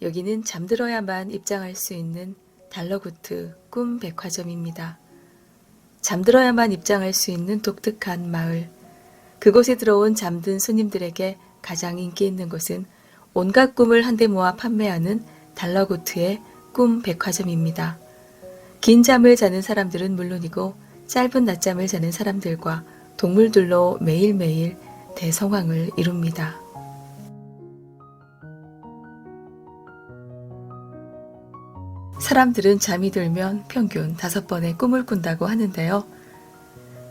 여기는 잠들어야만 입장할 수 있는 달러구트 꿈 백화점입니다. 잠들어야만 입장할 수 있는 독특한 마을. 그곳에 들어온 잠든 손님들에게 가장 인기 있는 곳은 온갖 꿈을 한데 모아 판매하는 달러구트의 꿈 백화점입니다. 긴 잠을 자는 사람들은 물론이고 짧은 낮잠을 자는 사람들과 동물들로 매일매일 대성황을 이룹니다. 사람들은 잠이 들면 평균 5번의 꿈을 꾼다고 하는데요.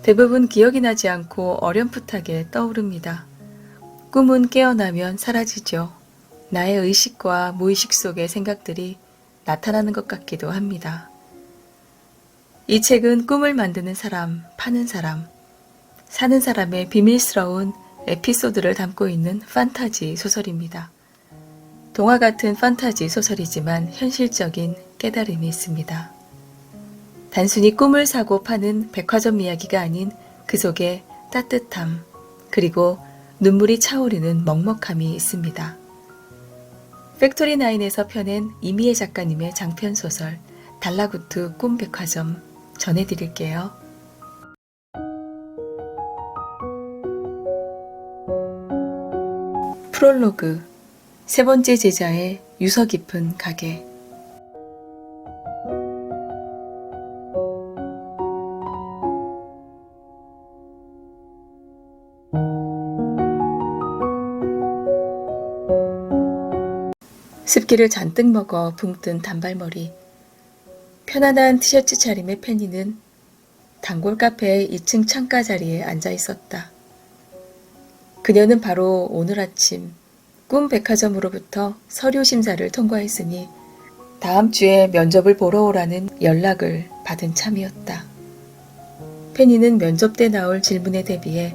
대부분 기억이 나지 않고 어렴풋하게 떠오릅니다. 꿈은 깨어나면 사라지죠. 나의 의식과 무의식 속의 생각들이 나타나는 것 같기도 합니다. 이 책은 꿈을 만드는 사람, 파는 사람, 사는 사람의 비밀스러운 에피소드를 담고 있는 판타지 소설입니다. 동화 같은 판타지 소설이지만 현실적인 깨달음이 있습니다. 단순히 꿈을 사고 파는 백화점 이야기가 아닌 그 속에 따뜻함, 그리고 눈물이 차오르는 먹먹함이 있습니다. 팩토리9에서 펴낸 이미애 작가님의 장편 소설 달라구트 꿈 백화점 전해드릴게요. 프롤로그 세 번째 제자의 유서 깊은 가게. 습기를 잔뜩 먹어 붕 뜬 단발머리. 편안한 티셔츠 차림의 페니는 단골 카페의 2층 창가 자리에 앉아 있었다. 그녀는 바로 오늘 아침 꿈 백화점으로부터 서류 심사를 통과했으니 다음 주에 면접을 보러 오라는 연락을 받은 참이었다. 페니는 면접 때 나올 질문에 대비해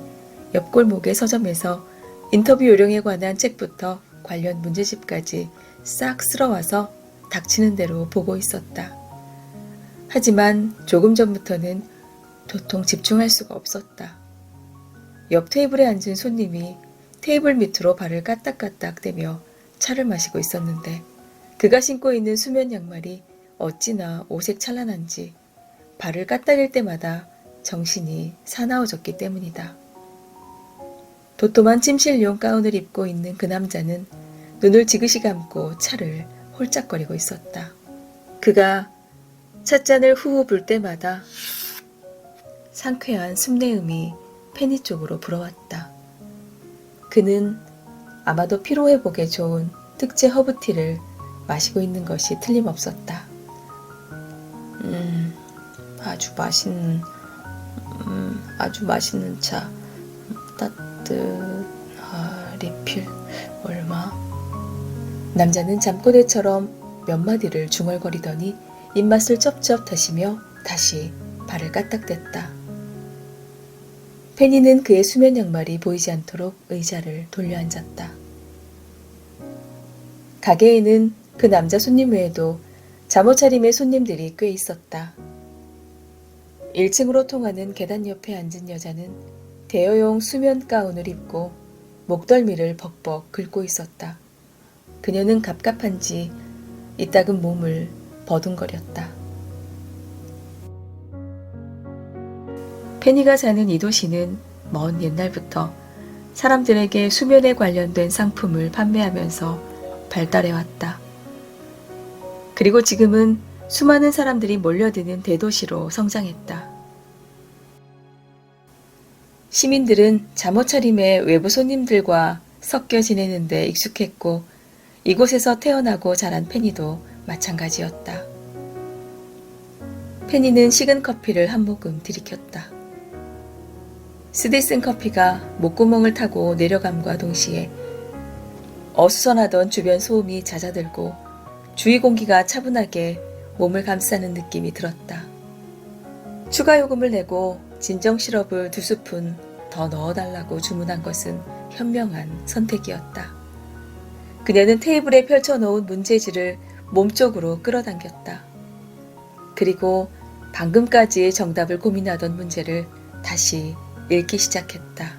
옆 골목의 서점에서 인터뷰 요령에 관한 책부터 관련 문제집까지 싹 쓸어와서 닥치는 대로 보고 있었다. 하지만 조금 전부터는 도통 집중할 수가 없었다. 옆 테이블에 앉은 손님이 테이블 밑으로 발을 까딱까딱대며 차를 마시고 있었는데 그가 신고 있는 수면 양말이 어찌나 오색찬란한지 발을 까딱일 때마다 정신이 사나워졌기 때문이다. 도톰한 침실용 가운을 입고 있는 그 남자는 눈을 지그시 감고 차를 홀짝거리고 있었다. 그가 찻잔을 후후 불 때마다 상쾌한 숨내음이 페니 쪽으로 불어왔다. 그는 아마도 피로회복에 좋은 특제 허브티를 마시고 있는 것이 틀림없었다. 아주 맛있는 차. 리필 얼마? 남자는 잠꼬대처럼 몇 마디를 중얼거리더니 입맛을 쩝쩝 다시며 다시 발을 까딱댔다. 페니는 그의 수면 양말이 보이지 않도록 의자를 돌려앉았다. 가게에는 그 남자 손님 외에도 잠옷차림의 손님들이 꽤 있었다. 1층으로 통하는 계단 옆에 앉은 여자는 대여용 수면 가운을 입고 목덜미를 벅벅 긁고 있었다. 그녀는 갑갑한지 이따금 몸을 버둥거렸다. 페니가 사는 이 도시는 먼 옛날부터 사람들에게 수면에 관련된 상품을 판매하면서 발달해왔다. 그리고 지금은 수많은 사람들이 몰려드는 대도시로 성장했다. 시민들은 잠옷차림의 외부 손님들과 섞여 지내는데 익숙했고 이곳에서 태어나고 자란 페니도 마찬가지였다. 페니는 식은 커피를 한 모금 들이켰다. 스디슨 커피가 목구멍을 타고 내려감과 동시에 어수선하던 주변 소음이 잦아들고 주위 공기가 차분하게 몸을 감싸는 느낌이 들었다. 추가 요금을 내고 진정 시럽을 2스푼 더 넣어달라고 주문한 것은 현명한 선택이었다. 그녀는 테이블에 펼쳐놓은 문제지를 몸쪽으로 끌어당겼다. 그리고 방금까지 정답을 고민하던 문제를 다시 읽기 시작했다.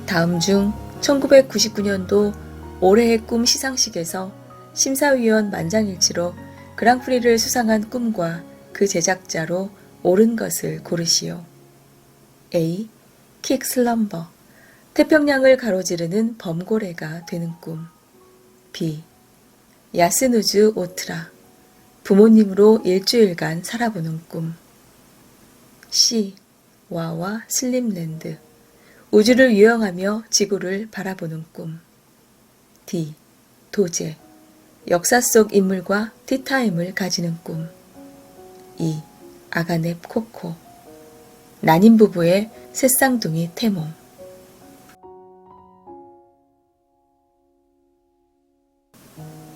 다음 중 1999년도 올해의 꿈 시상식에서 심사위원 만장일치로 그랑프리를 수상한 꿈과 그 제작자로 옳은 것을 고르시오. A. 킥슬럼버, 태평양을 가로지르는 범고래가 되는 꿈. B. 야스누즈 오트라, 부모님으로 일주일간 살아보는 꿈. C. 와와 슬림랜드, 우주를 유영하며 지구를 바라보는 꿈. D. 도제, 역사 속 인물과 티타임을 가지는 꿈. E. 아가넵 코코, 난임 부부의 새쌍둥이 태몽.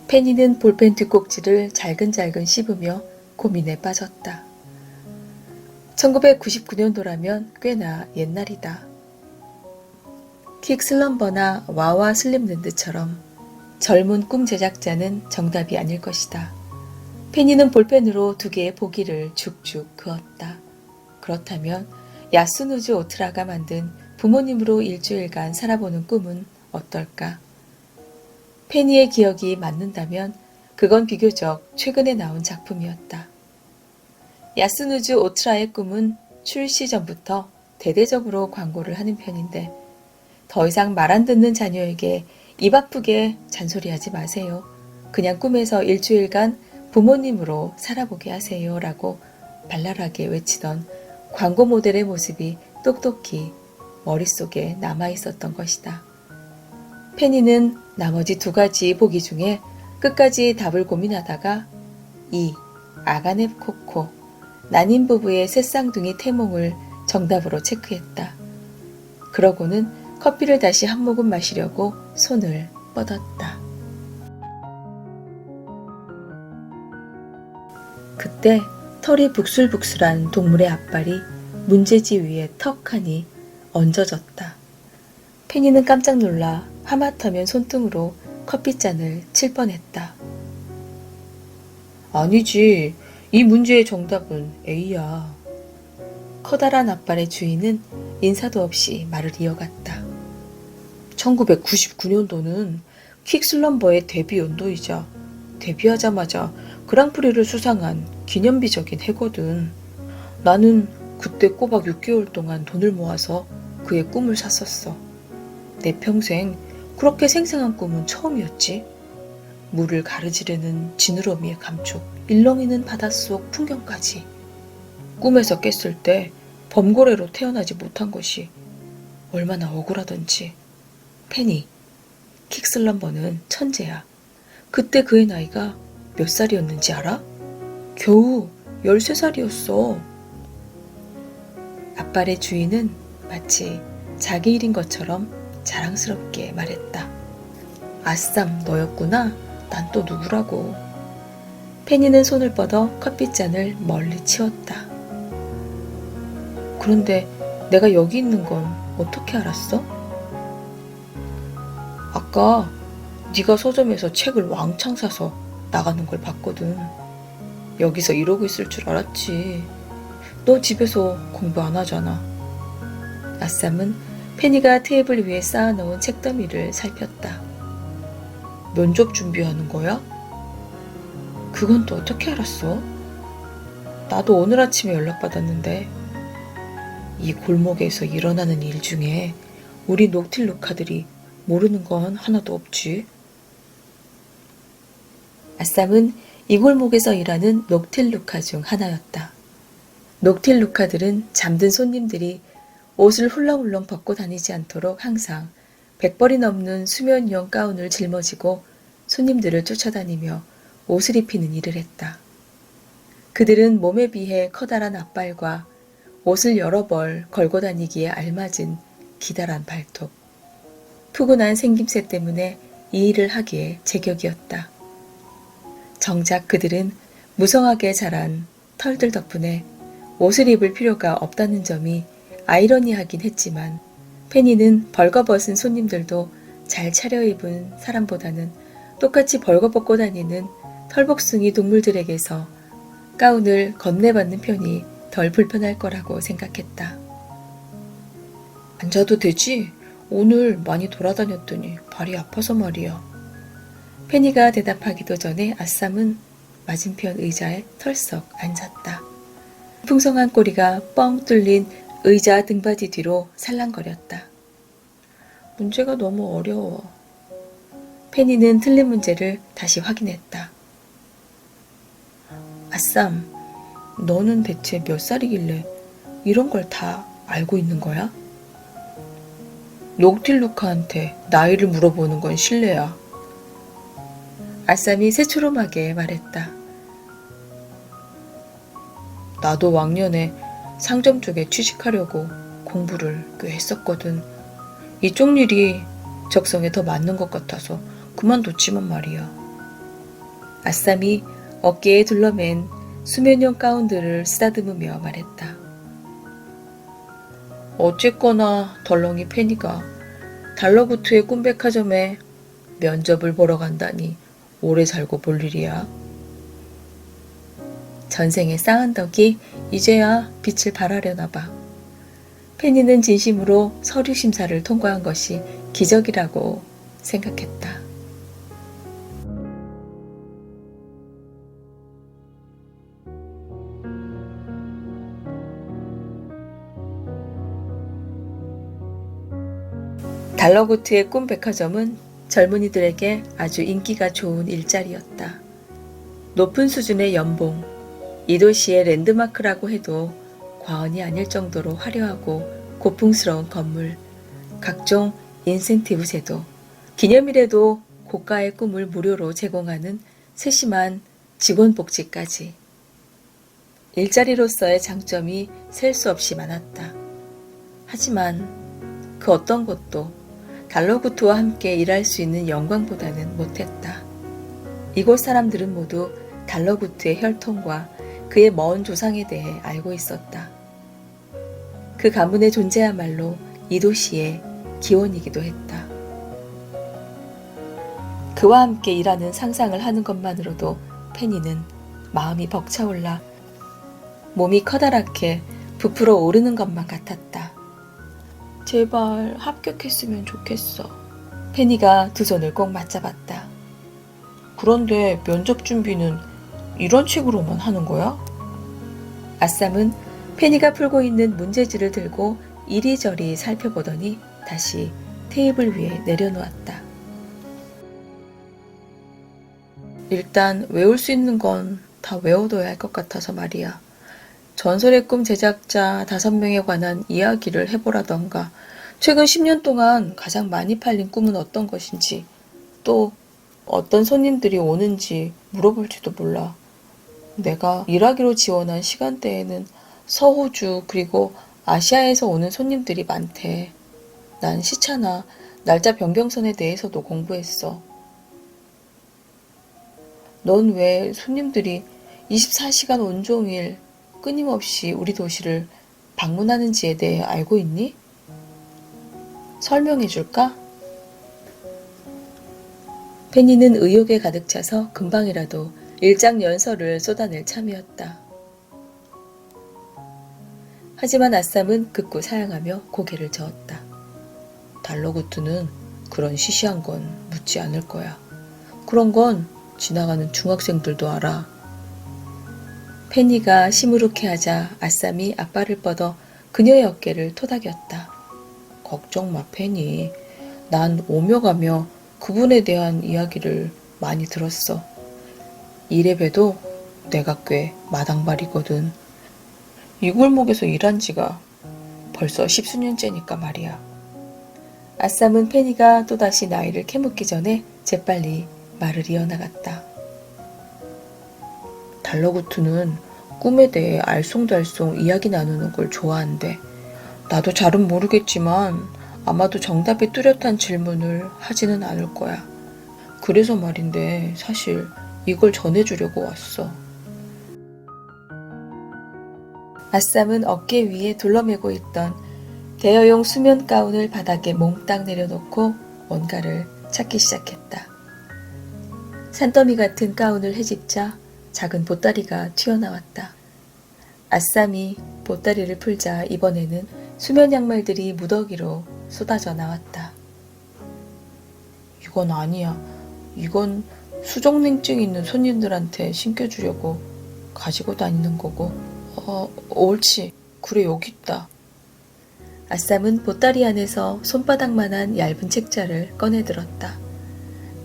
페니는 볼펜 뒷꼭지를 잘근잘근 씹으며 고민에 빠졌다. 1999년도라면 꽤나 옛날이다. 킥슬럼버나 와와 슬림랜드처럼 젊은 꿈 제작자는 정답이 아닐 것이다. 페니는 볼펜으로 2개의 보기를 죽죽 그었다. 그렇다면 야스누즈 오트라가 만든 부모님으로 일주일간 살아보는 꿈은 어떨까? 페니의 기억이 맞는다면 그건 비교적 최근에 나온 작품이었다. 야스누즈 오트라의 꿈은 출시 전부터 대대적으로 광고를 하는 편인데 더 이상 말 안 듣는 자녀에게 입 아프게 잔소리하지 마세요. 그냥 꿈에서 일주일간 부모님으로 살아보게 하세요 라고 발랄하게 외치던 광고 모델의 모습이 똑똑히 머릿속에 남아있었던 것이다. 페니는 나머지 2가지 보기 중에 끝까지 답을 고민하다가 이 아가넵 코코, 난임 부부의 새쌍둥이 태몽을 정답으로 체크했다. 그러고는 커피를 다시 한 모금 마시려고 손을 뻗었다. 그때 털이 북술북술한 동물의 앞발이 문제지 위에 턱하니 얹어졌다. 페니는 깜짝 놀라 하마터면 손등으로 커피잔을 칠 뻔했다. 아니지, 이 문제의 정답은 A야. 커다란 앞발의 주인은 인사도 없이 말을 이어갔다. 1999년도는 퀵슬럼버의 데뷔 연도이자 데뷔하자마자 그랑프리를 수상한 기념비적인 해거든. 나는 그때 꼬박 6개월 동안 돈을 모아서 그의 꿈을 샀었어. 내 평생 그렇게 생생한 꿈은 처음이었지. 물을 가르지르는 지느러미의 감촉, 일렁이는 바닷속 풍경까지. 꿈에서 깼을 때 범고래로 태어나지 못한 것이 얼마나 억울하던지. 페니, 킥슬럼버는 천재야. 그때 그의 나이가 몇 살이었는지 알아? 겨우 13살이었어. 앞발의 주인은 마치 자기 일인 것처럼 자랑스럽게 말했다. 아쌈, 너였구나? 난 또 누구라고. 페니는 손을 뻗어 커피잔을 멀리 치웠다. 그런데 내가 여기 있는 건 어떻게 알았어? 아까 네가 서점에서 책을 왕창 사서 나가는 걸 봤거든. 여기서 이러고 있을 줄 알았지. 너 집에서 공부 안 하잖아. 아쌈은 페니가 테이블 위에 쌓아놓은 책더미를 살폈다. 면접 준비하는 거야? 그건 또 어떻게 알았어? 나도 오늘 아침에 연락받았는데 이 골목에서 일어나는 일 중에 우리 녹틸루카들이 모르는 건 하나도 없지. 아쌈은 이 골목에서 일하는 녹틸루카 중 하나였다. 녹틸루카들은 잠든 손님들이 옷을 훌렁훌렁 벗고 다니지 않도록 항상 100벌이 넘는 수면용 가운을 짊어지고 손님들을 쫓아다니며 옷을 입히는 일을 했다. 그들은 몸에 비해 커다란 앞발과 옷을 여러 벌 걸고 다니기에 알맞은 기다란 발톱, 푸근한 생김새 때문에 이 일을 하기에 제격이었다. 정작 그들은 무성하게 자란 털들 덕분에 옷을 입을 필요가 없다는 점이 아이러니하긴 했지만 페니는 벌거벗은 손님들도 잘 차려입은 사람보다는 똑같이 벌거벗고 다니는 털복숭이 동물들에게서 가운을 건네받는 편이 덜 불편할 거라고 생각했다. 앉아도 되지? 오늘 많이 돌아다녔더니 발이 아파서 말이야. 페니가 대답하기도 전에 아쌈은 맞은편 의자에 털썩 앉았다. 풍성한 꼬리가 뻥 뚫린 의자 등받이 뒤로 살랑거렸다. 문제가 너무 어려워. 페니는 틀린 문제를 다시 확인했다. 아쌈, 너는 대체 몇 살이길래 이런 걸 다 알고 있는 거야? 녹틸루카한테 나이를 물어보는 건 실례야. 아쌈이 새초롬하게 말했다. 나도 왕년에 상점 쪽에 취직하려고 공부를 꽤 했었거든. 이쪽 일이 적성에 더 맞는 것 같아서 그만뒀지만 말이야. 아쌈이 어깨에 둘러맨 수면용 가운들을 쓰다듬으며 말했다. 어쨌거나 덜렁이 페니가 달러구트의 꿈백화점에 면접을 보러 간다니 오래 살고 볼 일이야. 전생에 쌓은 덕이 이제야 빛을 발하려나 봐. 페니는 진심으로 서류 심사를 통과한 것이 기적이라고 생각했다. 달러구트의 꿈백화점은 젊은이들에게 아주 인기가 좋은 일자리였다. 높은 수준의 연봉, 이 도시의 랜드마크라고 해도 과언이 아닐 정도로 화려하고 고풍스러운 건물, 각종 인센티브 제도, 기념일에도 고가의 꿈을 무료로 제공하는 세심한 직원 복지까지. 일자리로서의 장점이 셀 수 없이 많았다. 하지만 그 어떤 것도 달러구트와 함께 일할 수 있는 영광보다는 못했다. 이곳 사람들은 모두 달러구트의 혈통과 그의 먼 조상에 대해 알고 있었다. 그 가문의 존재야말로 이 도시의 기원이기도 했다. 그와 함께 일하는 상상을 하는 것만으로도 페니는 마음이 벅차올라 몸이 커다랗게 부풀어 오르는 것만 같았다. 제발 합격했으면 좋겠어. 페니가 두 손을 꼭 맞잡았다. 그런데 면접 준비는 이런 식으로만 하는 거야? 아쌈은 페니가 풀고 있는 문제지를 들고 이리저리 살펴보더니 다시 테이블 위에 내려놓았다. 일단 외울 수 있는 건 다 외워둬야 할 것 같아서 말이야. 전설의 꿈 제작자 5명에 관한 이야기를 해보라던가, 최근 10년 동안 가장 많이 팔린 꿈은 어떤 것인지, 또 어떤 손님들이 오는지 물어볼지도 몰라. 내가 일하기로 지원한 시간대에는 서호주 그리고 아시아에서 오는 손님들이 많대. 난 시차나 날짜 변경선에 대해서도 공부했어. 넌 왜 손님들이 24시간 온종일 끊임없이 우리 도시를 방문하는지에 대해 알고 있니? 설명해 줄까? 페니는 의욕에 가득 차서 금방이라도 일장연설을 쏟아낼 참이었다. 하지만 아쌈은 극구 사양하며 고개를 저었다. 달러구트는 그런 시시한 건 묻지 않을 거야. 그런 건 지나가는 중학생들도 알아. 페니가 시무룩해하자 아쌈이 앞발을 뻗어 그녀의 어깨를 토닥였다. 걱정 마, 페니. 난 오며 가며 그분에 대한 이야기를 많이 들었어. 이래봬도 내가 꽤 마당발이거든. 이 골목에서 일한 지가 벌써 10수년째니까 말이야. 아쌈은 페니가 또다시 나이를 캐묻기 전에 재빨리 말을 이어나갔다. 달러구트는 꿈에 대해 알쏭달쏭 이야기 나누는 걸 좋아한대. 나도 잘은 모르겠지만 아마도 정답이 뚜렷한 질문을 하지는 않을 거야. 그래서 말인데 사실 이걸 전해주려고 왔어. 아쌈은 어깨 위에 둘러매고 있던 대여용 수면 가운을 바닥에 몽땅 내려놓고 뭔가를 찾기 시작했다. 산더미 같은 가운을 헤집자 작은 보따리가 튀어나왔다. 아쌈이 보따리를 풀자 이번에는 수면 양말들이 무더기로 쏟아져 나왔다. 이건 아니야. 이건 수족냉증 있는 손님들한테 신겨주려고 가지고 다니는 거고. 옳지. 그래, 여기 있다. 아쌈은 보따리 안에서 손바닥만한 얇은 책자를 꺼내들었다.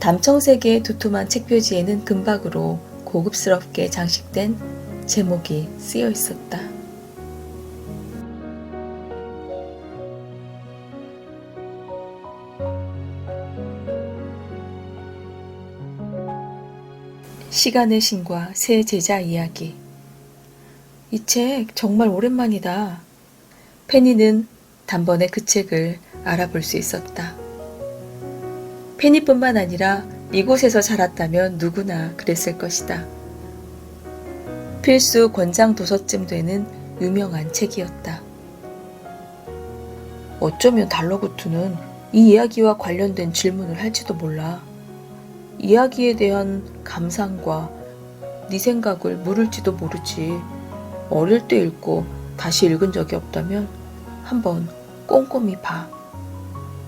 담청색의 두툼한 책표지에는 금박으로 고급스럽게 장식된 제목이 쓰여 있었다. 시간의 신과 새 제자 이야기. 이 책 정말 오랜만이다. 페니는 단번에 그 책을 알아볼 수 있었다. 페니뿐만 아니라 이곳에서 자랐다면 누구나 그랬을 것이다. 필수 권장 도서쯤 되는 유명한 책이었다. 어쩌면 달러구트는 이 이야기와 관련된 질문을 할지도 몰라. 이야기에 대한 감상과 네 생각을 물을지도 모르지. 어릴 때 읽고 다시 읽은 적이 없다면 한번 꼼꼼히 봐.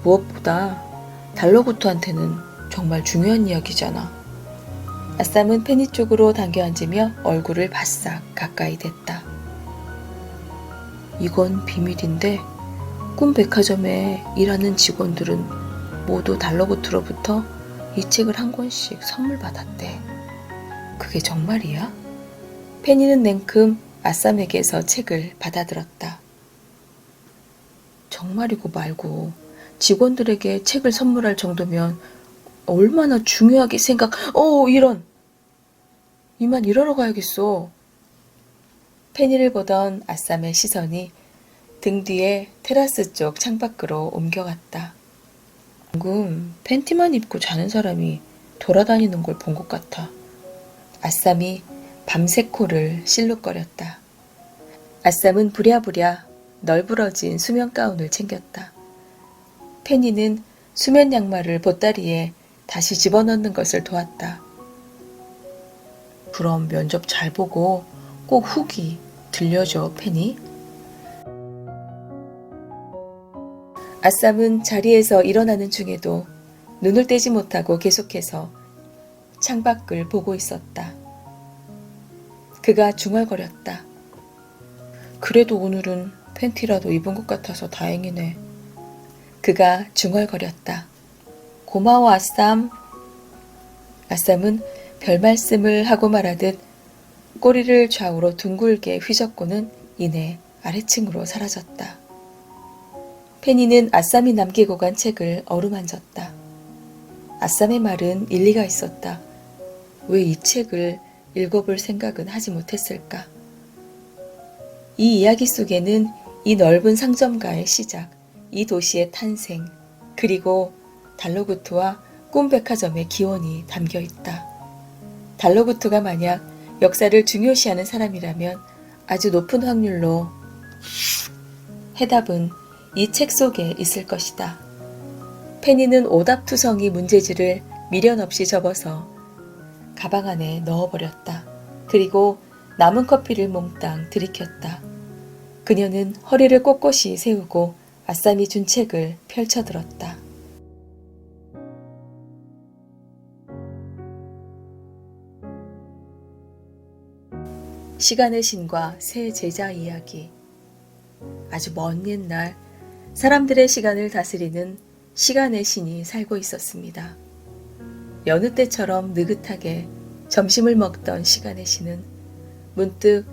무엇보다 달러구트한테는 정말 중요한 이야기잖아. 아쌈은 페니 쪽으로 당겨 앉으며 얼굴을 바싹 가까이 댔다. 이건 비밀인데 꿈백화점에 일하는 직원들은 모두 달러구트로부터 이 책을 한 권씩 선물 받았대. 그게 정말이야? 페니는 냉큼 아쌈에게서 책을 받아들었다. 정말이고 말고 직원들에게 책을 선물할 정도면 얼마나 중요하게 이런! 이만 일하러 가야겠어. 페니를 보던 아쌈의 시선이 등 뒤에 테라스 쪽 창밖으로 옮겨갔다. 방금 팬티만 입고 자는 사람이 돌아다니는 걸 본 것 같아. 아쌈이 밤새 코를 실룩거렸다. 아쌈은 부랴부랴 널브러진 수면 가운을 챙겼다. 페니는 수면 양말을 보따리에 다시 집어넣는 것을 도왔다. 그럼 면접 잘 보고 꼭 후기 들려줘, 페니. 아쌈은 자리에서 일어나는 중에도 눈을 떼지 못하고 계속해서 창밖을 보고 있었다. 그가 중얼거렸다. 그래도 오늘은 팬티라도 입은 것 같아서 다행이네. 그가 중얼거렸다. 고마워, 아쌈. 아쌈은 별 말씀을 하고 말하듯 꼬리를 좌우로 둥글게 휘젓고는 이내 아래층으로 사라졌다. 페니는 아쌈이 남기고 간 책을 어루만졌다. 아쌈의 말은 일리가 있었다. 왜 이 책을 읽어볼 생각은 하지 못했을까? 이 이야기 속에는 이 넓은 상점가의 시작, 이 도시의 탄생, 그리고 달러구트와 꿈백화점의 기원이 담겨 있다. 달러구트가 만약 역사를 중요시하는 사람이라면 아주 높은 확률로 해답은 이 책 속에 있을 것이다. 페니는 오답투성이 문제지를 미련 없이 접어서 가방 안에 넣어버렸다. 그리고 남은 커피를 몽땅 들이켰다. 그녀는 허리를 꼿꼿이 세우고 아쌈이 준 책을 펼쳐들었다. 시간의 신과 새 제자 이야기. 아주 먼 옛날 사람들의 시간을 다스리는 시간의 신이 살고 있었습니다. 여느 때처럼 느긋하게 점심을 먹던 시간의 신은 문득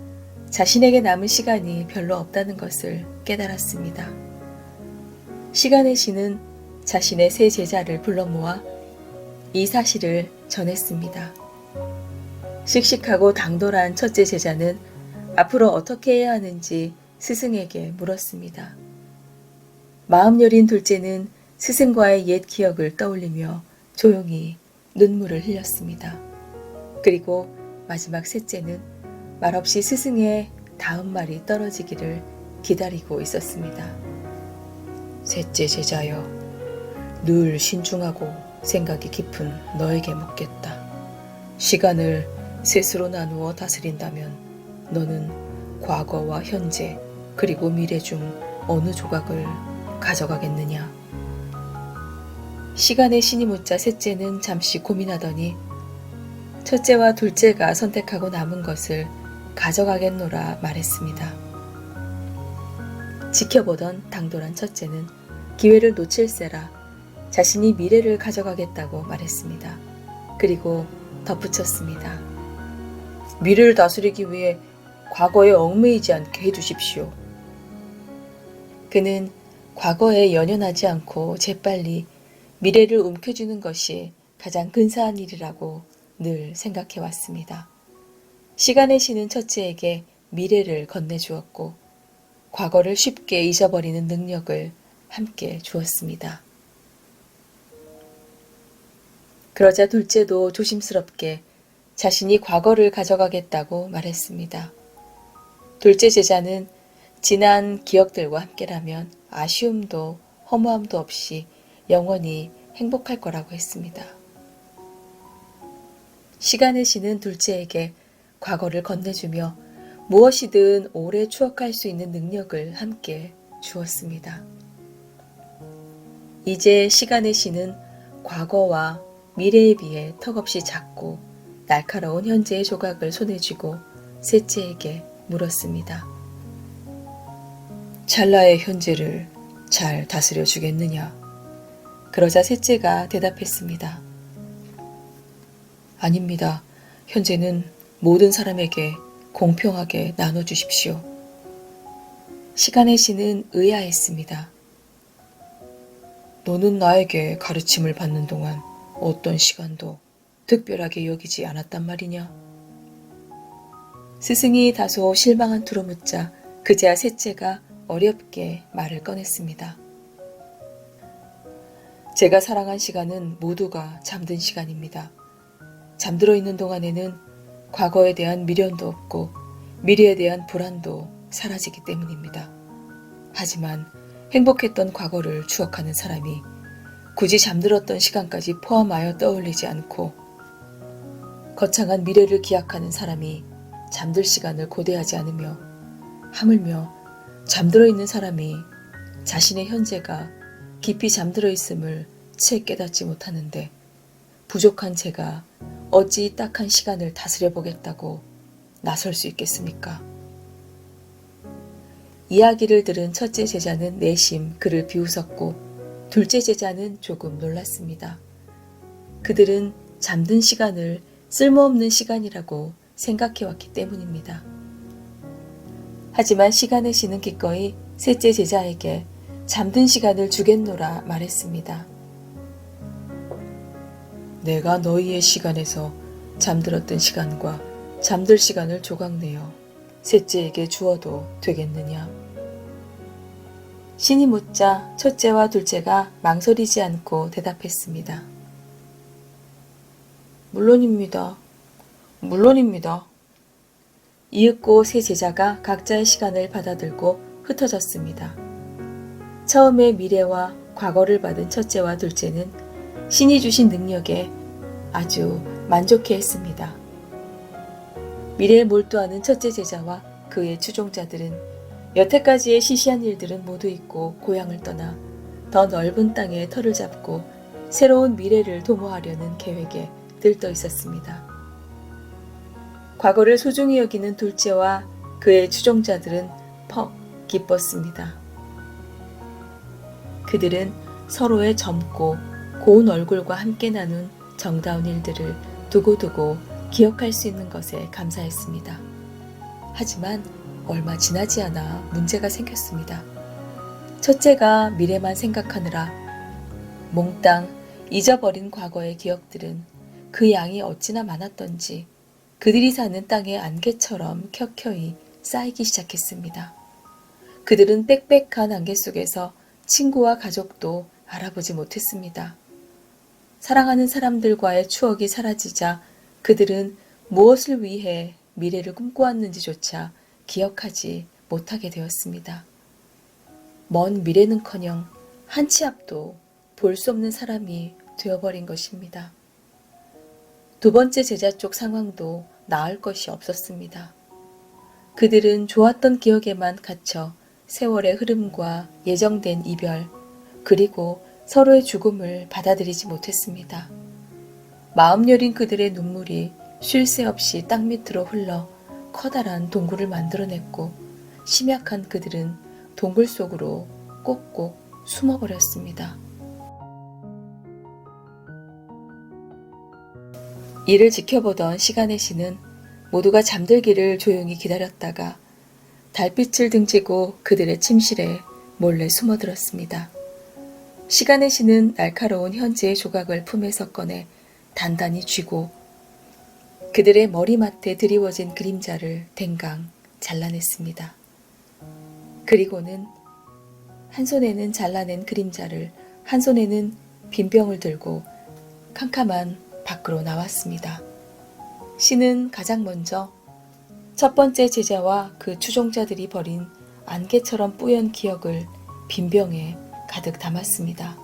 자신에게 남은 시간이 별로 없다는 것을 깨달았습니다. 시간의 신은 자신의 세 제자를 불러 모아 이 사실을 전했습니다. 씩씩하고 당돌한 첫째 제자는 앞으로 어떻게 해야 하는지 스승에게 물었습니다. 마음 여린 둘째는 스승과의 옛 기억을 떠올리며 조용히 눈물을 흘렸습니다. 그리고 마지막 셋째는 말없이 스승의 다음 말이 떨어지기를 기다리고 있었습니다. 셋째 제자여, 늘 신중하고 생각이 깊은 너에게 묻겠다. 시간을 셋으로 나누어 다스린다면 너는 과거와 현재 그리고 미래 중 어느 조각을 가져가겠느냐? 시간의 신이 묻자 셋째는 잠시 고민하더니 첫째와 둘째가 선택하고 남은 것을 가져가겠노라 말했습니다. 지켜보던 당돌한 첫째는 기회를 놓칠세라 자신이 미래를 가져가겠다고 말했습니다. 그리고 덧붙였습니다. 미래를 다스리기 위해 과거에 얽매이지 않게 해주십시오. 그는 과거에 연연하지 않고 재빨리 미래를 움켜쥐는 것이 가장 근사한 일이라고 늘 생각해왔습니다. 시간의 신은 첫째에게 미래를 건네주었고 과거를 쉽게 잊어버리는 능력을 함께 주었습니다. 그러자 둘째도 조심스럽게 자신이 과거를 가져가겠다고 말했습니다. 둘째 제자는 지난 기억들과 함께라면 아쉬움도 허무함도 없이 영원히 행복할 거라고 했습니다. 시간의 신은 둘째에게 과거를 건네주며 무엇이든 오래 추억할 수 있는 능력을 함께 주었습니다. 이제 시간의 신은 과거와 미래에 비해 턱없이 작고 날카로운 현재의 조각을 손에 쥐고 셋째에게 물었습니다. 찰나의 현재를 잘 다스려 주겠느냐? 그러자 셋째가 대답했습니다. 아닙니다. 현재는 모든 사람에게 공평하게 나눠주십시오. 시간의 신은 의아했습니다. 너는 나에게 가르침을 받는 동안 어떤 시간도 특별하게 여기지 않았단 말이냐? 스승이 다소 실망한 투로 묻자 그제야 셋째가 어렵게 말을 꺼냈습니다. 제가 사랑한 시간은 모두가 잠든 시간입니다. 잠들어 있는 동안에는 과거에 대한 미련도 없고 미래에 대한 불안도 사라지기 때문입니다. 하지만 행복했던 과거를 추억하는 사람이 굳이 잠들었던 시간까지 포함하여 떠올리지 않고 거창한 미래를 기약하는 사람이 잠들 시간을 고대하지 않으며 하물며 잠들어 있는 사람이 자신의 현재가 깊이 잠들어 있음을 채 깨닫지 못하는데 부족한 제가 어찌 딱한 시간을 다스려 보겠다고 나설 수 있겠습니까? 이야기를 들은 첫째 제자는 내심 그를 비웃었고 둘째 제자는 조금 놀랐습니다. 그들은 잠든 시간을 쓸모없는 시간이라고 생각해왔기 때문입니다. 하지만 시간의 신은 기꺼이 셋째 제자에게 잠든 시간을 주겠노라 말했습니다. 내가 너희의 시간에서 잠들었던 시간과 잠들 시간을 조각내어 셋째에게 주어도 되겠느냐? 신이 묻자 첫째와 둘째가 망설이지 않고 대답했습니다. 물론입니다. 물론입니다. 이윽고 세 제자가 각자의 시간을 받아들고 흩어졌습니다. 처음에 미래와 과거를 받은 첫째와 둘째는 신이 주신 능력에 아주 만족해했습니다. 미래에 몰두하는 첫째 제자와 그의 추종자들은 여태까지의 시시한 일들은 모두 잊고 고향을 떠나 더 넓은 땅에 터를 잡고 새로운 미래를 도모하려는 계획에 들떠 있었습니다. 과거를 소중히 여기는 둘째와 그의 추종자들은 퍽 기뻤습니다. 그들은 서로의 젊고 고운 얼굴과 함께 나눈 정다운 일들을 두고두고 기억할 수 있는 것에 감사했습니다. 하지만 얼마 지나지 않아 문제가 생겼습니다. 첫째가 미래만 생각하느라 몽땅 잊어버린 과거의 기억들은 그 양이 어찌나 많았던지 그들이 사는 땅의 안개처럼 켜켜이 쌓이기 시작했습니다. 그들은 빽빽한 안개 속에서 친구와 가족도 알아보지 못했습니다. 사랑하는 사람들과의 추억이 사라지자 그들은 무엇을 위해 미래를 꿈꿔왔는지조차 기억하지 못하게 되었습니다. 먼 미래는커녕 한 치 앞도 볼 수 없는 사람이 되어버린 것입니다. 두 번째 제자 쪽 상황도 나을 것이 없었습니다. 그들은 좋았던 기억에만 갇혀 세월의 흐름과 예정된 이별, 그리고 서로의 죽음을 받아들이지 못했습니다. 마음 여린 그들의 눈물이 쉴 새 없이 땅 밑으로 흘러 커다란 동굴을 만들어냈고 심약한 그들은 동굴 속으로 꼭꼭 숨어버렸습니다. 이를 지켜보던 시간의 신은 모두가 잠들기를 조용히 기다렸다가 달빛을 등지고 그들의 침실에 몰래 숨어들었습니다. 시간의 신은 날카로운 현재의 조각을 품에서 꺼내 단단히 쥐고 그들의 머리맡에 드리워진 그림자를 댕강 잘라냈습니다. 그리고는 한 손에는 잘라낸 그림자를 한 손에는 빈병을 들고 캄캄한 밖으로 나왔습니다. 신은 가장 먼저 첫 번째 제자와 그 추종자들이 버린 안개처럼 뿌연 기억을 빈병에 가득 담았습니다.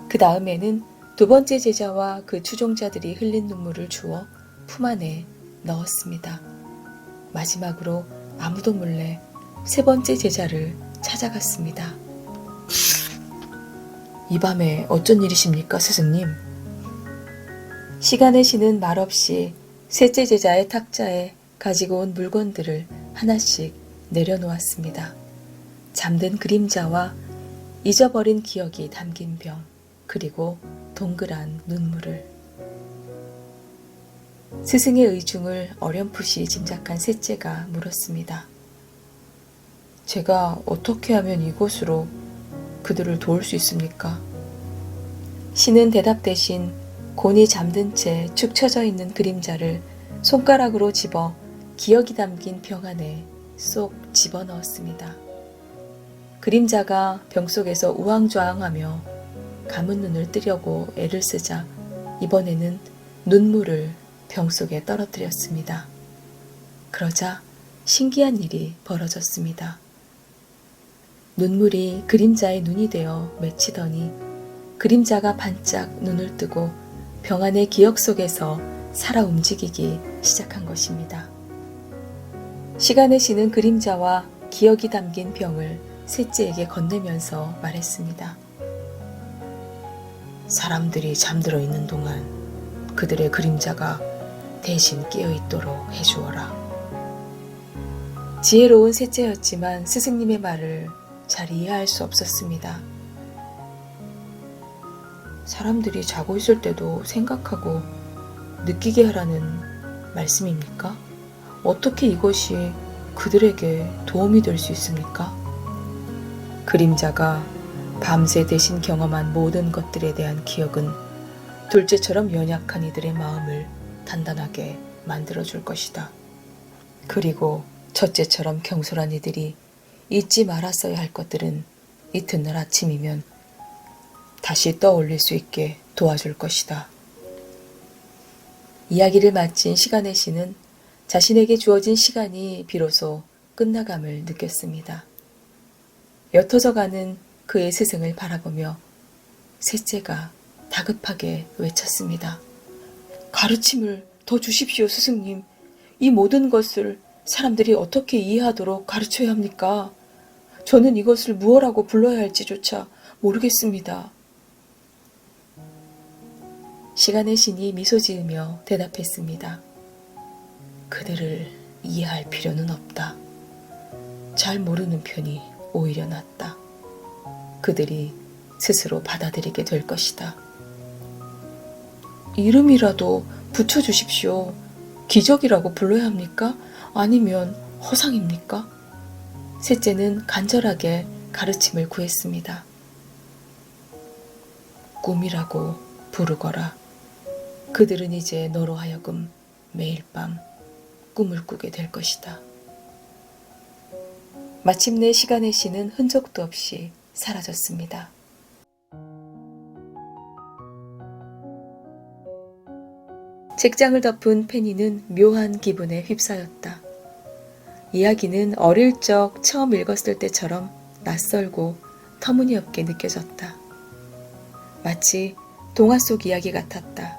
그 다음에는 두 번째 제자와 그 추종자들이 흘린 눈물을 주워 품 안에 넣었습니다. 마지막으로 아무도 몰래 세 번째 제자를 찾아갔습니다. 이 밤에 어쩐 일이십니까, 스승님? 시간의 신은 말없이 셋째 제자의 탁자에 가지고 온 물건들을 하나씩 내려놓았습니다. 잠든 그림자와 잊어버린 기억이 담긴 병, 그리고 동그란 눈물을. 스승의 의중을 어렴풋이 짐작한 셋째가 물었습니다. 제가 어떻게 하면 이곳으로 그들을 도울 수 있습니까? 신은 대답 대신 곤히 잠든 채 축 처져 있는 그림자를 손가락으로 집어 기억이 담긴 병 안에 쏙 집어넣었습니다. 그림자가 병 속에서 우왕좌왕하며 감은 눈을 뜨려고 애를 쓰자 이번에는 눈물을 병 속에 떨어뜨렸습니다. 그러자 신기한 일이 벌어졌습니다. 눈물이 그림자의 눈이 되어 맺히더니 그림자가 반짝 눈을 뜨고 병 안의 기억 속에서 살아 움직이기 시작한 것입니다. 시간의 신은 그림자와 기억이 담긴 병을 셋째에게 건네면서 말했습니다. 사람들이 잠들어 있는 동안 그들의 그림자가 대신 깨어있도록 해주어라. 지혜로운 셋째였지만 스승님의 말을 잘 이해할 수 없었습니다. 사람들이 자고 있을 때도 생각하고 느끼게 하라는 말씀입니까? 어떻게 이것이 그들에게 도움이 될 수 있습니까? 그림자가 밤새 대신 경험한 모든 것들에 대한 기억은 둘째처럼 연약한 이들의 마음을 단단하게 만들어줄 것이다. 그리고 첫째처럼 경솔한 이들이 잊지 말았어야 할 것들은 이튿날 아침이면 다시 떠올릴 수 있게 도와줄 것이다. 이야기를 마친 시간의 신은 자신에게 주어진 시간이 비로소 끝나감을 느꼈습니다. 옅어져가는 그의 스승을 바라보며 셋째가 다급하게 외쳤습니다. 가르침을 더 주십시오, 스승님. 이 모든 것을 사람들이 어떻게 이해하도록 가르쳐야 합니까? 저는 이것을 무엇라고 불러야 할지조차 모르겠습니다. 시간의 신이 미소 지으며 대답했습니다. 그들을 이해할 필요는 없다. 잘 모르는 편이 오히려 낫다. 그들이 스스로 받아들이게 될 것이다. 이름이라도 붙여주십시오. 기적이라고 불러야 합니까? 아니면 허상입니까? 셋째는 간절하게 가르침을 구했습니다. 꿈이라고 부르거라. 그들은 이제 너로 하여금 매일 밤 꿈을 꾸게 될 것이다. 마침내 시간의 신은 흔적도 없이 사라졌습니다. 책장을 덮은 페니는 묘한 기분에 휩싸였다. 이야기는 어릴 적 처음 읽었을 때처럼 낯설고 터무니없게 느껴졌다. 마치 동화 속 이야기 같았다.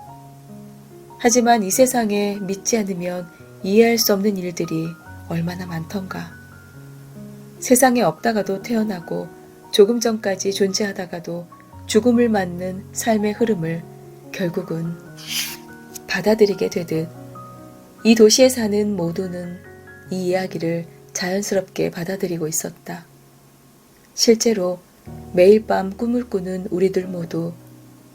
하지만 이 세상에 믿지 않으면 이해할 수 없는 일들이 얼마나 많던가. 세상에 없다가도 태어나고 조금 전까지 존재하다가도 죽음을 맞는 삶의 흐름을 결국은 받아들이게 되듯 이 도시에 사는 모두는 이 이야기를 자연스럽게 받아들이고 있었다. 실제로 매일 밤 꿈을 꾸는 우리들 모두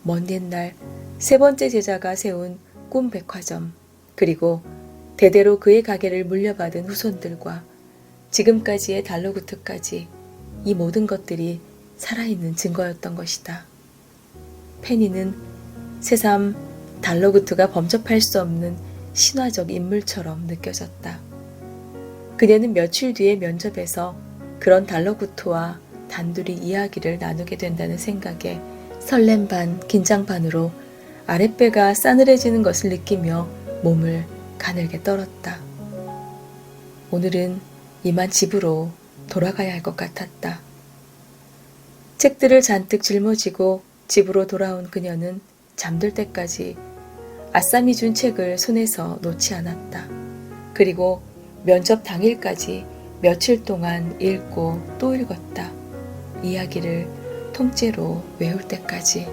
먼 옛날 세 번째 제자가 세운 꿈 백화점, 그리고 대대로 그의 가게를 물려받은 후손들과 지금까지의 달러구트까지 이 모든 것들이 살아있는 증거였던 것이다. 페니는 새삼 달러구트가 범접할 수 없는 신화적 인물처럼 느껴졌다. 그녀는 며칠 뒤의 면접에서 그런 달러구트와 단둘이 이야기를 나누게 된다는 생각에 설렘 반 긴장 반으로 아랫배가 싸늘해지는 것을 느끼며 몸을 가늘게 떨었다. 오늘은 이만 집으로 돌아가야 할 것 같았다. 책들을 잔뜩 짊어지고 집으로 돌아온 그녀는 잠들 때까지 아쌈이 준 책을 손에서 놓지 않았다. 그리고 면접 당일까지 며칠 동안 읽고 또 읽었다. 이야기를 통째로 외울 때까지.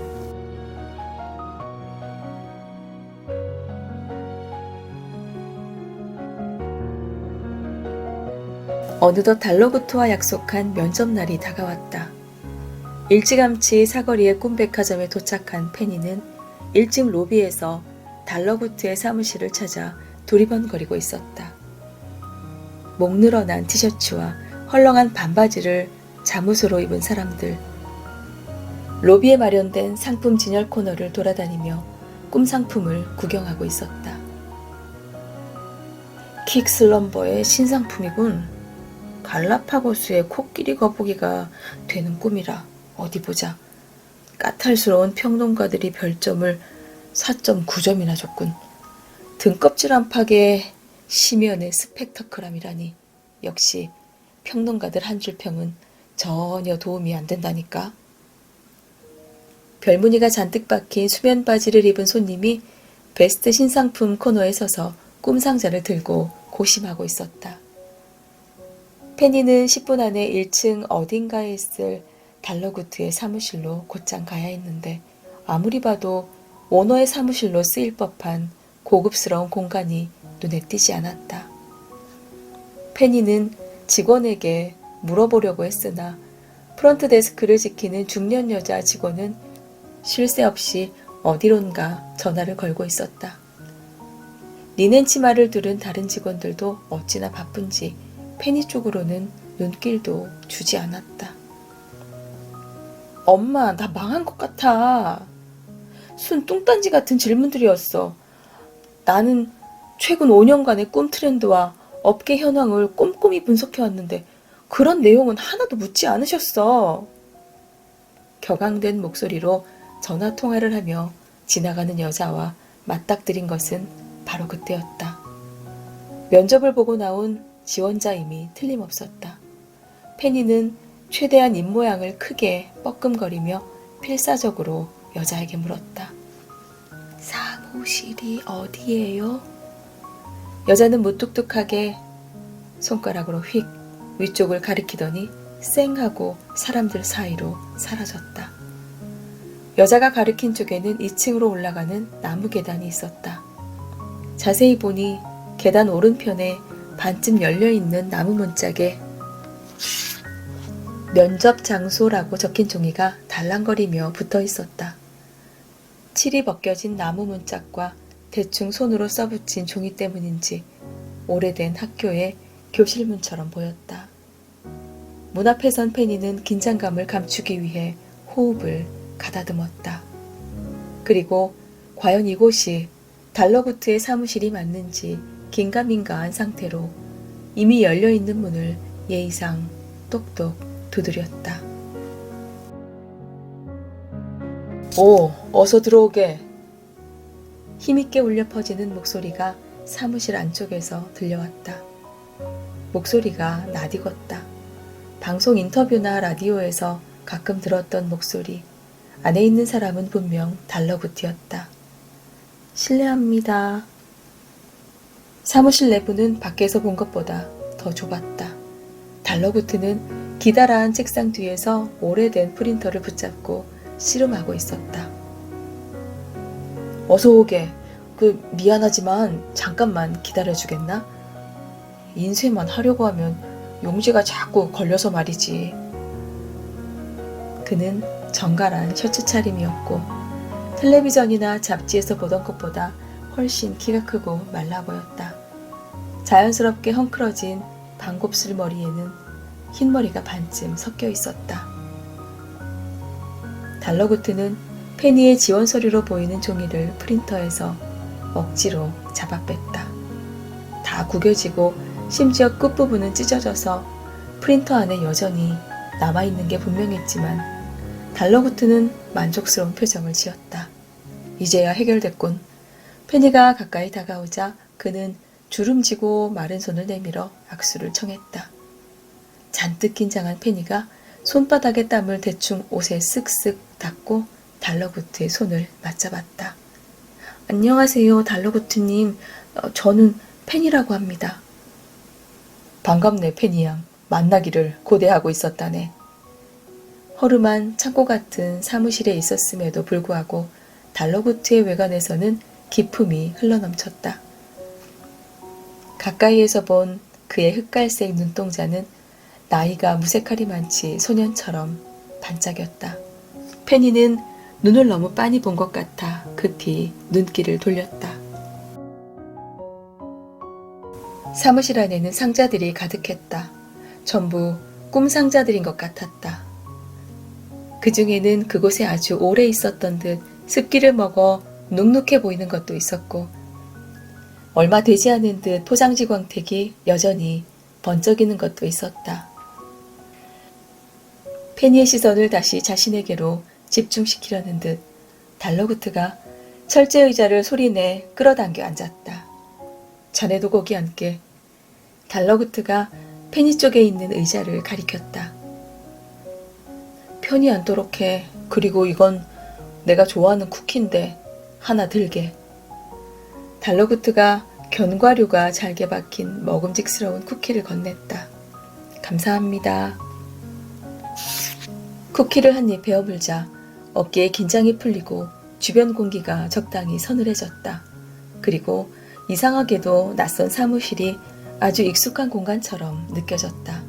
어느덧 달러구트와 약속한 면접날이 다가왔다. 일찌감치 사거리의 꿈백화점에 도착한 페니는 일찍 로비에서 달러구트의 사무실을 찾아 두리번거리고 있었다. 목 늘어난 티셔츠와 헐렁한 반바지를 잠옷으로 입은 사람들, 로비에 마련된 상품 진열 코너를 돌아다니며 꿈 상품을 구경하고 있었다. 킥슬럼버의 신상품이군. 갈라파고스의 코끼리 거북이가 되는 꿈이라. 어디 보자. 까탈스러운 평론가들이 별점을 4.9점이나 줬군. 등껍질 안팎의 심연의 스펙터클함이라니. 역시 평론가들 한 줄 평은 전혀 도움이 안 된다니까. 별무늬가 잔뜩 박힌 수면 바지를 입은 손님이 베스트 신상품 코너에 서서 꿈 상자를 들고 고심하고 있었다. 페니는 10분 안에 1층 어딘가에 있을 달러구트의 사무실로 곧장 가야 했는데 아무리 봐도 오너의 사무실로 쓰일 법한 고급스러운 공간이 눈에 띄지 않았다. 페니는 직원에게 물어보려고 했으나 프런트 데스크를 지키는 중년 여자 직원은 쉴 새 없이 어디론가 전화를 걸고 있었다. 리넨 치마를 두른 다른 직원들도 어찌나 바쁜지 페니 쪽으로는 눈길도 주지 않았다. 엄마, 나 망한 것 같아. 순 뚱딴지 같은 질문들이었어. 나는 최근 5년간의 꿈 트렌드와 업계 현황을 꼼꼼히 분석해왔는데 그런 내용은 하나도 묻지 않으셨어. 격앙된 목소리로 전화 통화를 하며 지나가는 여자와 맞닥뜨린 것은 바로 그때였다. 면접을 보고 나온 지원자임이 틀림없었다. 페니는 최대한 입모양을 크게 뻐끔거리며 필사적으로 여자에게 물었다. 사무실이 어디예요? 여자는 무뚝뚝하게 손가락으로 휙 위쪽을 가리키더니 쌩 하고 사람들 사이로 사라졌다. 여자가 가리킨 쪽에는 2층으로 올라가는 나무 계단이 있었다. 자세히 보니 계단 오른편에 반쯤 열려있는 나무 문짝에 면접 장소라고 적힌 종이가 달랑거리며 붙어 있었다. 칠이 벗겨진 나무 문짝과 대충 손으로 써붙인 종이 때문인지 오래된 학교의 교실문처럼 보였다. 문 앞에 선 페니는 긴장감을 감추기 위해 호흡을 가다듬었다. 그리고 과연 이곳이 달러구트의 사무실이 맞는지 긴가민가한 상태로 이미 열려있는 문을 예의상 똑똑 두드렸다. 오, 어서 들어오게. 힘있게 울려 퍼지는 목소리가 사무실 안쪽에서 들려왔다. 목소리가 낯익었다. 방송 인터뷰나 라디오에서 가끔 들었던 목소리. 안에 있는 사람은 분명 달러구트였다. 실례합니다. 사무실 내부는 밖에서 본 것보다 더 좁았다. 달러구트는 기다란 책상 뒤에서 오래된 프린터를 붙잡고 씨름하고 있었다. 어서 오게. 미안하지만 잠깐만 기다려주겠나? 인쇄만 하려고 하면 용지가 자꾸 걸려서 말이지. 그는 정갈한 셔츠 차림이었고 텔레비전이나 잡지에서 보던 것보다 훨씬 키가 크고 말라 보였다. 자연스럽게 헝클어진 반곱슬 머리에는 흰머리가 반쯤 섞여 있었다. 달러구트는 페니의 지원 서류로 보이는 종이를 프린터에서 억지로 잡아 뺐다. 다 구겨지고 심지어 끝부분은 찢어져서 프린터 안에 여전히 남아있는 게 분명했지만 달러구트는 만족스러운 표정을 지었다. 이제야 해결됐군. 페니가 가까이 다가오자 그는 주름지고 마른 손을 내밀어 악수를 청했다. 잔뜩 긴장한 페니가 손바닥의 땀을 대충 옷에 쓱쓱 닦고 달러구트의 손을 맞잡았다. 안녕하세요, 달러구트님. 저는 페니라고 합니다. 반갑네, 페니 양. 만나기를 고대하고 있었다네. 허름한 창고 같은 사무실에 있었음에도 불구하고 달러구트의 외관에서는 기품이 흘러넘쳤다. 가까이에서 본 그의 흑갈색 눈동자는 나이가 무색하리 많지 소년처럼 반짝였다. 페니는 눈을 너무 빤히 본 것 같아 급히 눈길을 돌렸다. 사무실 안에는 상자들이 가득했다. 전부 꿈상자들인 것 같았다. 그 중에는 그곳에 아주 오래 있었던 듯 습기를 먹어 눅눅해 보이는 것도 있었고 얼마 되지 않은 듯 포장지 광택이 여전히 번쩍이는 것도 있었다. 페니의 시선을 다시 자신에게로 집중시키려는 듯 달러구트가 철제 의자를 소리내 끌어당겨 앉았다. 자네도 거기 앉게. 달러구트가 페니 쪽에 있는 의자를 가리켰다. 편히 앉도록 해. 그리고 이건 내가 좋아하는 쿠키인데 하나 들게. 달러구트가 견과류가 잘게 박힌 먹음직스러운 쿠키를 건넸다. 감사합니다. 쿠키를 한 입 베어물자 어깨에 긴장이 풀리고 주변 공기가 적당히 서늘해졌다. 그리고 이상하게도 낯선 사무실이 아주 익숙한 공간처럼 느껴졌다.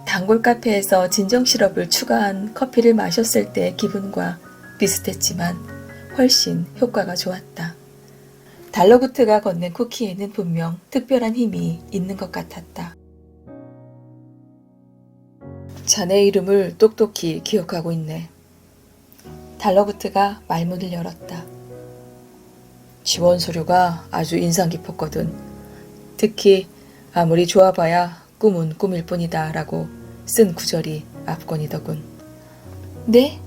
단골 카페에서 진정 시럽을 추가한 커피를 마셨을 때의 기분과 비슷했지만 훨씬 효과가 좋았다. 달러구트가 건넨 쿠키에는 분명 특별한 힘이 있는 것 같았다. 자네 이름을 똑똑히 기억하고 있네. 달러구트가 말문을 열었다. 지원 서류가 아주 인상 깊었거든. 특히 아무리 좋아봐야 꿈은 꿈일 뿐이다 라고 쓴 구절이 압권이더군. 네?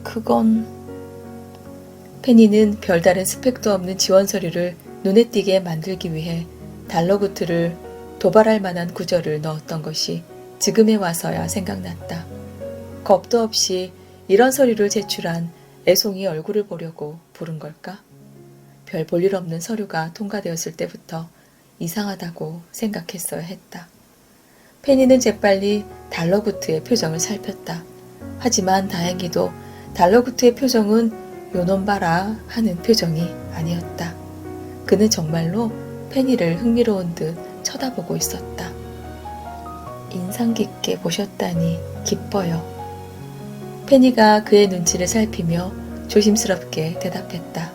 그건... 페니는 별다른 스펙도 없는 지원 서류를 눈에 띄게 만들기 위해 달러구트를 도발할 만한 구절을 넣었던 것이 지금에 와서야 생각났다. 겁도 없이 이런 서류를 제출한 애송이 얼굴을 보려고 부른 걸까? 별 볼일 없는 서류가 통과되었을 때부터 이상하다고 생각했어야 했다. 페니는 재빨리 달러구트의 표정을 살폈다. 하지만 다행히도 달러구트의 표정은 요놈 봐라 하는 표정이 아니었다. 그는 정말로 페니를 흥미로운 듯 쳐다보고 있었다. 인상 깊게 보셨다니 기뻐요. 페니가 그의 눈치를 살피며 조심스럽게 대답했다.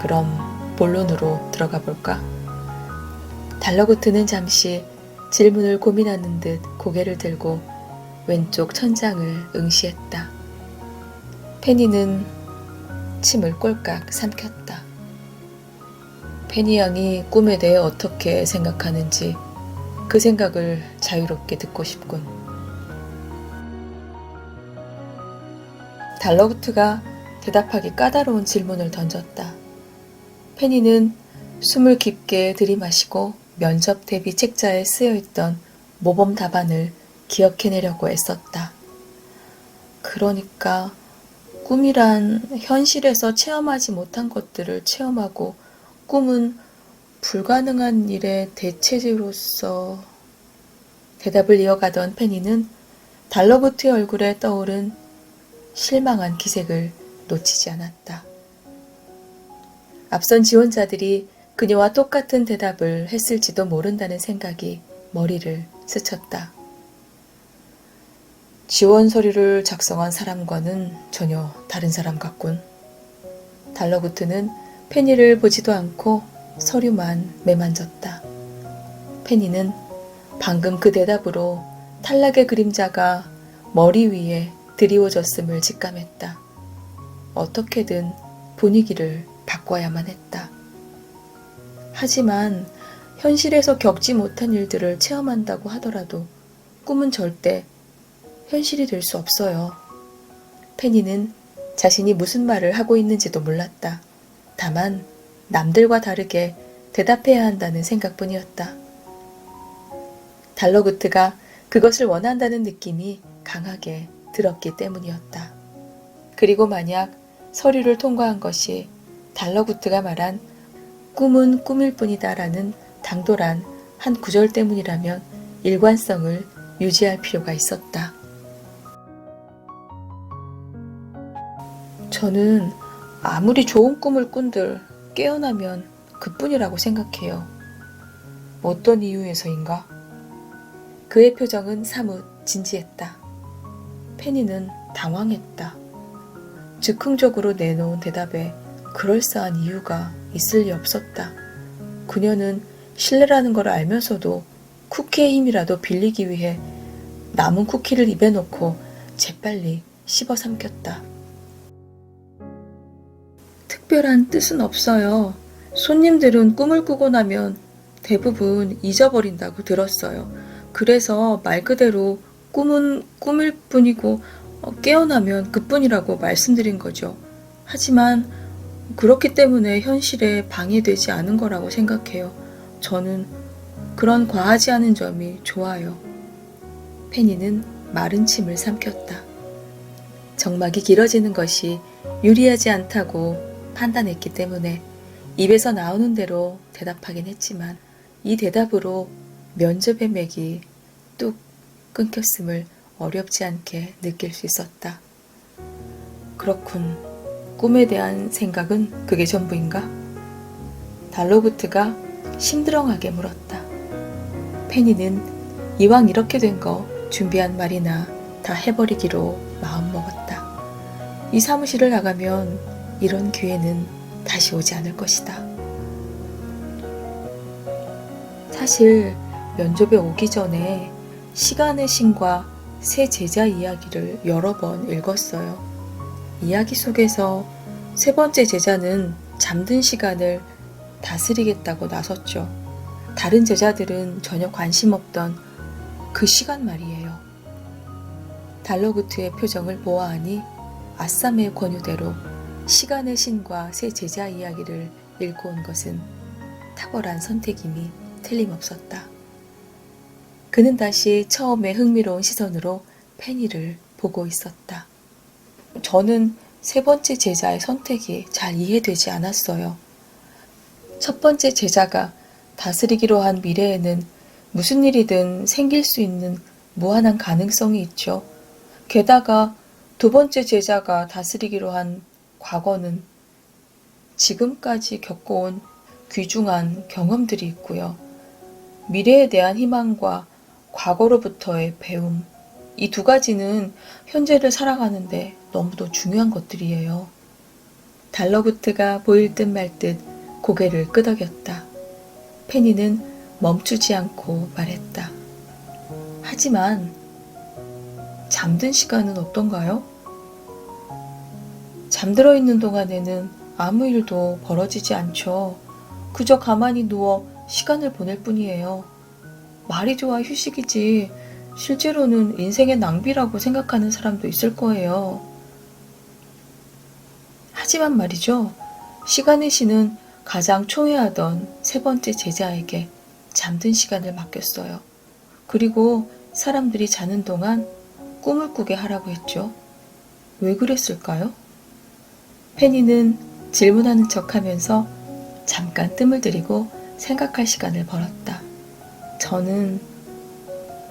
그럼 본론으로 들어가 볼까? 달러구트는 잠시 질문을 고민하는 듯 고개를 들고 왼쪽 천장을 응시했다. 페니는 침을 꼴깍 삼켰다. 페니 양이 꿈에 대해 어떻게 생각하는지 그 생각을 자유롭게 듣고 싶군. 달러구트가 대답하기 까다로운 질문을 던졌다. 페니는 숨을 깊게 들이마시고 면접 대비 책자에 쓰여있던 모범 답안을 기억해내려고 애썼다. 그러니까 꿈이란 현실에서 체험하지 못한 것들을 체험하고 꿈은 불가능한 일의 대체제로서 대답을 이어가던 페니는 달러구트의 얼굴에 떠오른 실망한 기색을 놓치지 않았다. 앞선 지원자들이 그녀와 똑같은 대답을 했을지도 모른다는 생각이 머리를 스쳤다. 지원 서류를 작성한 사람과는 전혀 다른 사람 같군. 달러구트는 페니를 보지도 않고 서류만 매만졌다. 페니는 방금 그 대답으로 탈락의 그림자가 머리 위에 드리워졌음을 직감했다. 어떻게든 분위기를 바꿔야만 했다. 하지만 현실에서 겪지 못한 일들을 체험한다고 하더라도 꿈은 절대 현실이 될 수 없어요. 페니는 자신이 무슨 말을 하고 있는지도 몰랐다. 다만 남들과 다르게 대답해야 한다는 생각뿐이었다. 달러구트가 그것을 원한다는 느낌이 강하게 들었기 때문이었다. 그리고 만약 서류를 통과한 것이 달러구트가 말한 꿈은 꿈일 뿐이다 라는 당돌한 한 구절 때문이라면 일관성을 유지할 필요가 있었다. 저는 아무리 좋은 꿈을 꾼들 깨어나면 그뿐이라고 생각해요. 어떤 이유에서인가? 그의 표정은 사뭇 진지했다. 페니는 당황했다. 즉흥적으로 내놓은 대답에 그럴싸한 이유가 있을 리 없었다. 그녀는 실례라는 걸 알면서도 쿠키의 힘이라도 빌리기 위해 남은 쿠키를 입에 넣고 재빨리 씹어 삼켰다. 특별한 뜻은 없어요. 손님들은 꿈을 꾸고 나면 대부분 잊어버린다고 들었어요. 그래서 말 그대로 꿈은 꿈일 뿐이고 깨어나면 그뿐이라고 말씀드린 거죠. 하지만 그렇기 때문에 현실에 방해되지 않은 거라고 생각해요. 저는 그런 과하지 않은 점이 좋아요. 페니는 마른 침을 삼켰다. 정막이 길어지는 것이 유리하지 않다고 판단했기 때문에 입에서 나오는 대로 대답하긴 했지만 이 대답으로 면접의 맥이 뚝 끊겼음을 어렵지 않게 느낄 수 있었다. 그렇군. 꿈에 대한 생각은 그게 전부인가? 달러구트가 심드렁하게 물었다. 페니는 이왕 이렇게 된 거 준비한 말이나 다 해버리기로 마음먹었다. 이 사무실을 나가면 이런 기회는 다시 오지 않을 것이다. 사실 면접에 오기 전에 시간의 신과 새 제자 이야기를 여러 번 읽었어요. 이야기 속에서 세 번째 제자는 잠든 시간을 다스리겠다고 나섰죠. 다른 제자들은 전혀 관심 없던 그 시간 말이에요. 달러구트의 표정을 보아하니 아싸메의 권유대로 시간의 신과 새 제자 이야기를 읽고 온 것은 탁월한 선택임이 틀림없었다. 그는 다시 처음에 흥미로운 시선으로 페니를 보고 있었다. 저는 세 번째 제자의 선택이 잘 이해되지 않았어요. 첫 번째 제자가 다스리기로 한 미래에는 무슨 일이든 생길 수 있는 무한한 가능성이 있죠. 게다가 두 번째 제자가 다스리기로 한 과거는 지금까지 겪어온 귀중한 경험들이 있고요. 미래에 대한 희망과 과거로부터의 배움, 이 두 가지는 현재를 살아가는데 너무도 중요한 것들이에요. 달러구트가 보일 듯 말 듯 고개를 끄덕였다. 페니는 멈추지 않고 말했다. 하지만 잠든 시간은 어떤가요? 잠들어 있는 동안에는 아무 일도 벌어지지 않죠. 그저 가만히 누워 시간을 보낼 뿐이에요. 말이 좋아 휴식이지 실제로는 인생의 낭비라고 생각하는 사람도 있을 거예요. 하지만 말이죠. 시간의 신은 가장 초회하던 세 번째 제자에게 잠든 시간을 맡겼어요. 그리고 사람들이 자는 동안 꿈을 꾸게 하라고 했죠. 왜 그랬을까요? 페니는 질문하는 척하면서 잠깐 뜸을 들이고 생각할 시간을 벌었다. 저는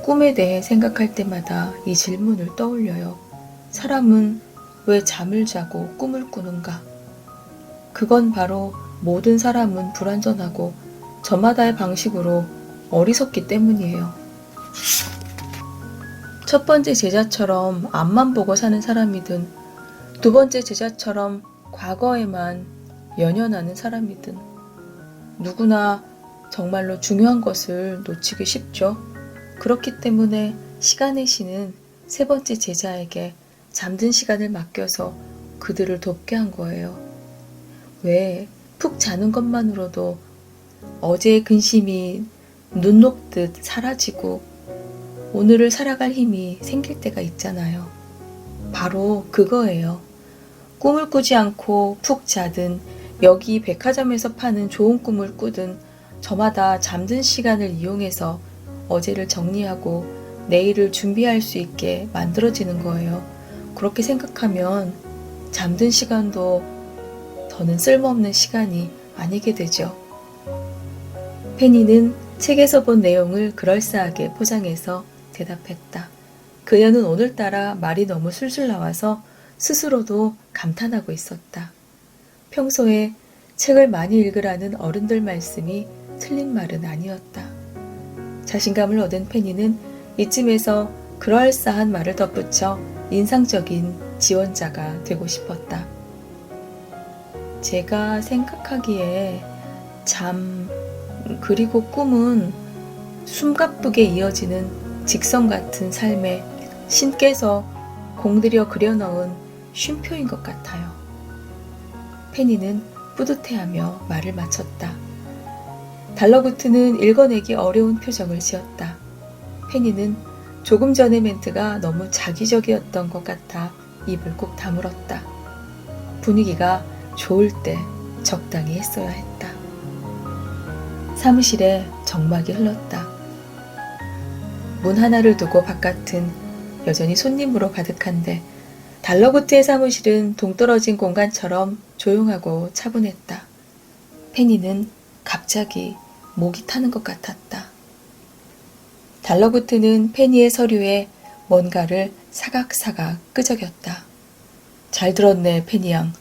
꿈에 대해 생각할 때마다 이 질문을 떠올려요. 사람은 왜 잠을 자고 꿈을 꾸는가? 그건 바로 모든 사람은 불완전하고 저마다의 방식으로 어리석기 때문이에요. 첫 번째 제자처럼 앞만 보고 사는 사람이든 두 번째 제자처럼 과거에만 연연하는 사람이든 누구나 정말로 중요한 것을 놓치기 쉽죠. 그렇기 때문에 시간의 신은 세 번째 제자에게 잠든 시간을 맡겨서 그들을 돕게 한 거예요. 왜 푹 자는 것만으로도 어제의 근심이 눈 녹듯 사라지고 오늘을 살아갈 힘이 생길 때가 있잖아요. 바로 그거예요. 꿈을 꾸지 않고 푹 자든 여기 백화점에서 파는 좋은 꿈을 꾸든 저마다 잠든 시간을 이용해서 어제를 정리하고 내일을 준비할 수 있게 만들어지는 거예요. 그렇게 생각하면 잠든 시간도 더는 쓸모없는 시간이 아니게 되죠. 페니는 책에서 본 내용을 그럴싸하게 포장해서 대답했다. 그녀는 오늘따라 말이 너무 술술 나와서 스스로도 감탄하고 있었다. 평소에 책을 많이 읽으라는 어른들 말씀이 틀린 말은 아니었다. 자신감을 얻은 페니는 이쯤에서 그럴싸한 말을 덧붙여 인상적인 지원자가 되고 싶었다. 제가 생각하기에 잠 그리고 꿈은 숨가쁘게 이어지는 직선 같은 삶에 신께서 공들여 그려넣은 쉼표인 것 같아요. 페니는 뿌듯해하며 말을 마쳤다. 달러구트는 읽어내기 어려운 표정을 지었다. 페니는 조금 전의 멘트가 너무 자기적이었던 것 같아 입을 꼭 다물었다. 분위기가 좋을 때 적당히 했어야 했다. 사무실에 정막이 흘렀다. 문 하나를 두고 바깥은 여전히 손님으로 가득한데 달러구트의 사무실은 동떨어진 공간처럼 조용하고 차분했다. 페니는 갑자기 목이 타는 것 같았다. 달러구트는 페니의 서류에 뭔가를 사각사각 끄적였다. 잘 들었네, 페니 양.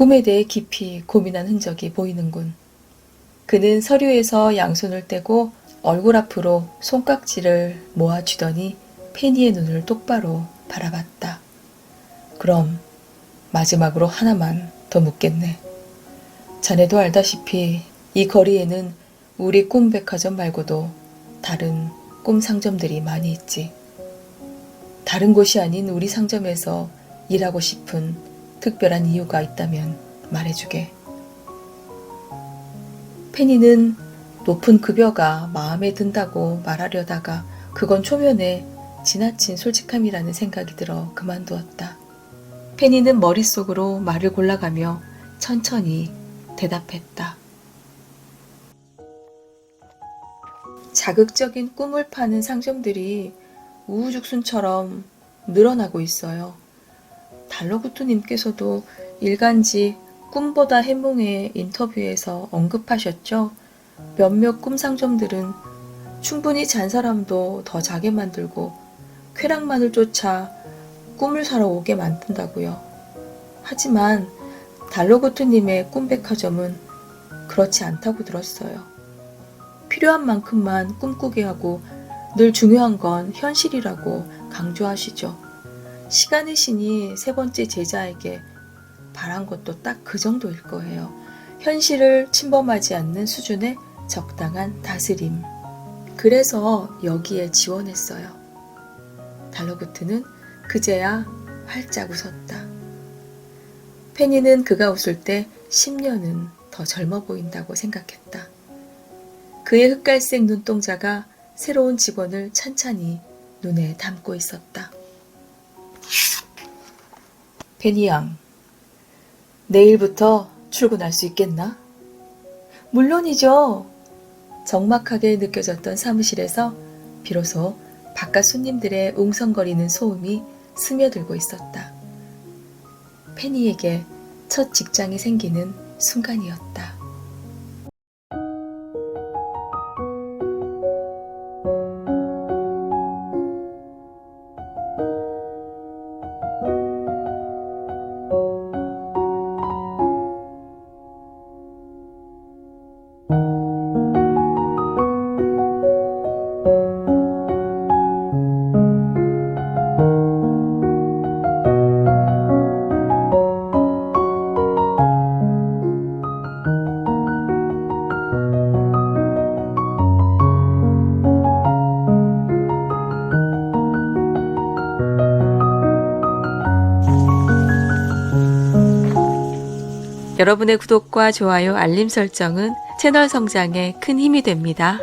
꿈에 대해 깊이 고민한 흔적이 보이는군. 그는 서류에서 양손을 떼고 얼굴 앞으로 손깍지를 모아주더니 페니의 눈을 똑바로 바라봤다. 그럼 마지막으로 하나만 더 묻겠네. 자네도 알다시피 이 거리에는 우리 꿈백화점 말고도 다른 꿈 상점들이 많이 있지. 다른 곳이 아닌 우리 상점에서 일하고 싶은 특별한 이유가 있다면 말해주게. 페니는 높은 급여가 마음에 든다고 말하려다가 그건 초면에 지나친 솔직함이라는 생각이 들어 그만두었다. 페니는 머릿속으로 말을 골라가며 천천히 대답했다. 자극적인 꿈을 파는 상점들이 우후죽순처럼 늘어나고 있어요. 달러구트님께서도 일간지 꿈보다 해몽의 인터뷰에서 언급하셨죠. 몇몇 꿈 상점들은 충분히 잔 사람도 더 자게 만들고 쾌락만을 쫓아 꿈을 사러 오게 만든다고요. 하지만 달러구트님의 꿈백화점은 그렇지 않다고 들었어요. 필요한 만큼만 꿈꾸게 하고 늘 중요한 건 현실이라고 강조하시죠. 시간의 신이 세 번째 제자에게 바란 것도 딱 그 정도일 거예요. 현실을 침범하지 않는 수준의 적당한 다스림. 그래서 여기에 지원했어요. 달러구트는 그제야 활짝 웃었다. 페니는 그가 웃을 때 10년은 더 젊어 보인다고 생각했다. 그의 흑갈색 눈동자가 새로운 직원을 찬찬히 눈에 담고 있었다. 페니 양, 내일부터 출근할 수 있겠나? 물론이죠. 적막하게 느껴졌던 사무실에서 비로소 바깥 손님들의 웅성거리는 소음이 스며들고 있었다. 페니에게 첫 직장이 생기는 순간이었다. 여러분의 구독과 좋아요, 알림 설정은 채널 성장에 큰 힘이 됩니다.